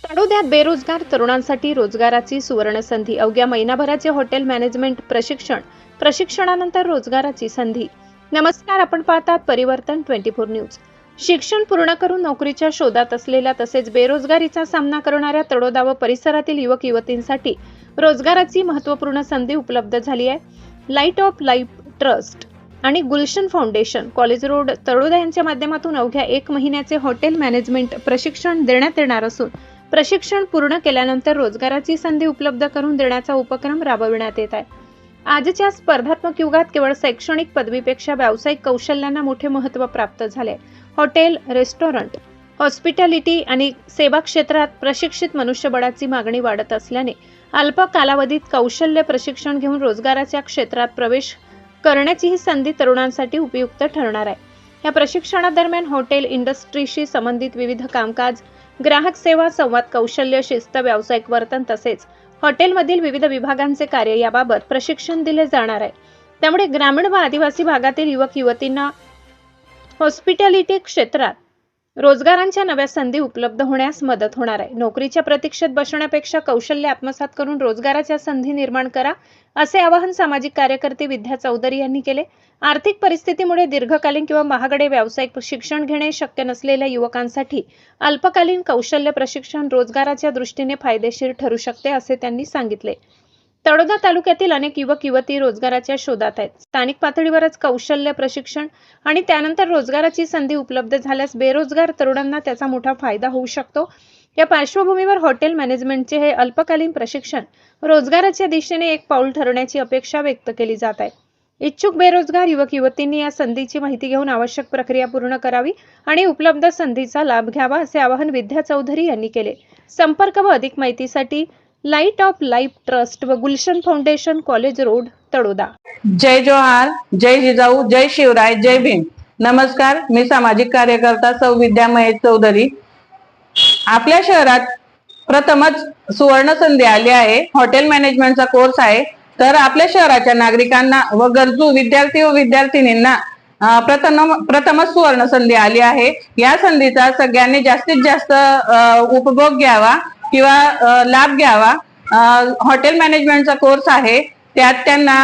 तळोद्यात बेरोजगार तरुणांसाठी रोजगाराची सुवर्णसंधी. अवघ्या महिनाभराचे हॉटेल मॅनेजमेंट प्रशिक्षणानंतर रोजगाराची संधी. नमस्कार, आपण पाहतात परिवर्तन 24 न्यूज. शिक्षण पूर्ण करून नोकरीच्या शोधात असलेल्या तसेच बेरोजगारीचा सामना करणाऱ्या तळोदा व परिसरातील युवक युवतींसाठी रोजगाराची महत्त्वपूर्ण संधी उपलब्ध झाली आहे. लाईट ऑफ लाईफ ट्रस्ट आणि Gulshan foundation, college road, Taloda यांच्या माध्यमातून अवघ्या 1 महिन्याचे हॉटेल मॅनेजमेंट प्रशिक्षण देण्यात येणार असून प्रशिक्षण पूर्ण केल्यानंतर रोजगाराची संधी उपलब्ध करून देण्याचा उपक्रम राबविण्यात येत आहे. आजच्या स्पर्धात्मक युगात केवळ शैक्षणिक पदवीपेक्षा व्यावसायिक कौशल्यांना मोठे महत्त्व प्राप्त झाले. हॉटेल, रेस्टॉरंट, हॉस्पिटॅलिटी आणि सेवा क्षेत्रात प्रशिक्षित मनुष्यबळाची मागणी वाढत असल्याने अल्प कालावधीत कौशल्य प्रशिक्षण घेऊन रोजगाराच्या क्षेत्रात प्रवेश करण्याची ही संधी तरुणांसाठी उपयुक्त ठरणार आहे. या प्रशिक्षणादरम्यान हॉटेल इंडस्ट्रीशी संबंधित विविध कामकाज, ग्राहक सेवा, संवाद कौशल्य, शिस्त, व्यावसायिक वर्तन तसेच हॉटेलमधील विविध विभागांचे कार्य याबाबत प्रशिक्षण दिले जाणार आहे. त्यामुळे ग्रामीण व आदिवासी भागातील युवक युवतींना हॉस्पिटॅलिटी क्षेत्रात रोजगारांच्या नव्या संधी उपलब्ध होण्यास मदत होणार आहे. नोकरीच्या प्रतीक्षेत बसण्यापेक्षा कौशल्य आत्मसात करून रोजगाराच्या संधी निर्माण करा, असे आवाहन सामाजिक कार्यकर्ते विद्या चौधरी यांनी केले. आर्थिक परिस्थितीमुळे दीर्घकालीन किंवा महागडे व्यावसायिक शिक्षण घेणे शक्य नसलेल्या युवकांसाठी अल्पकालीन कौशल्य प्रशिक्षण रोजगाराच्या दृष्टीने फायदेशीर ठरू शकते, असे त्यांनी सांगितले. तळोदा तालुक्यातील अनेक युवक युवती रोजगाराच्या शोधात आहेत. स्थानिक पातळीवरच कौशल्य प्रशिक्षण आणि त्यानंतर रोजगाराची संधी उपलब्ध झाल्यास बेरोजगार तरुणांना त्याचा मोठा फायदा होऊ शकतो. या पार्श्वभूमीवर हॉटेल मॅनेजमेंटचे हे अल्पकालीन प्रशिक्षण रोजगाराच्या दिशेने एक पाऊल ठरण्याची अपेक्षा व्यक्त केली जात आहे. इच्छुक बेरोजगार युवक युवतींनी या संधीची माहिती घेऊन आवश्यक प्रक्रिया पूर्ण करावी आणि उपलब्ध संधीचा लाभ घ्यावा, असे आवाहन विद्या चौधरी यांनी केले. संपर्क व अधिक माहितीसाठी लाईट ऑफ लाईफ ट्रस्ट व Gulshan foundation, college road, Taloda. जय जोहार, जय जिजाऊ, जय शिवराय, जय भीम. नमस्कार, मी सामाजिक कार्यकर्ता सौ विद्या महेश चौधरी. आपल्या शहरात प्रथमच सुवर्ण संधी आली आहे. हॉटेल मॅनेजमेंटचा कोर्स आहे. तर आपल्या शहराच्या नागरिकांना व गरजू विद्यार्थी व विद्यार्थिनींना प्रथमच सुवर्ण संधी आली आहे. या संधीचा सगळ्यांनी जास्तीत जास्त उपभोग घ्यावा किंवा लाभ घ्यावा. हॉटेल मॅनेजमेंटचा कोर्स आहे. त्यात त्यांना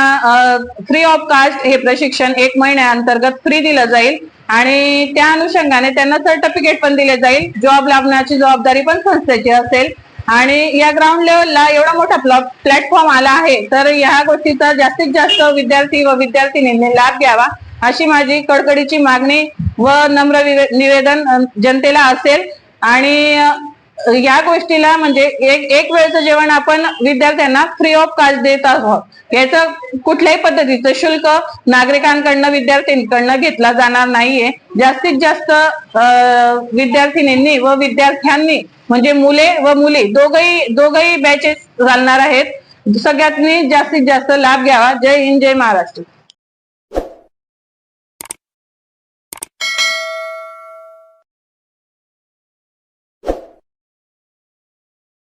फ्री ऑफ कास्ट हे प्रशिक्षण 1 महिन्याअंतर्गत फ्री दिलं जाईल आणि त्या अनुषंगाने त्यांना सर्टिफिकेट पण दिले जाईल. जॉब लाभण्याची जबाबदारी पण संस्थेची असेल आणि या ग्राउंड लेवलला एवढा मोठा प्लॅटफॉर्म आला आहे, तर या गोष्टीचा जास्तीत जास्त विद्यार्थी व विद्यार्थिनींनी लाभ घ्यावा, अशी माझी कडकडीची मागणी व नम्र निवेदन जनतेला असेल. आणि या गोष्टीला म्हणजे एक वेळचं जेवण आपण विद्यार्थ्यांना फ्री ऑफ कास्ट देत आहोत. याचं कुठल्याही पद्धतीचं शुल्क नागरिकांकडनं विद्यार्थ्यांकडनं घेतला जाणार नाहीये. जास्तीत जास्त विद्यार्थिनींनी व विद्यार्थ्यांनी म्हणजे मुले व मुली दोघही बॅचेस चालणार आहेत. सगळ्यांनी जास्तीत जास्त लाभ घ्यावा. जय हिंद, जय महाराष्ट्र.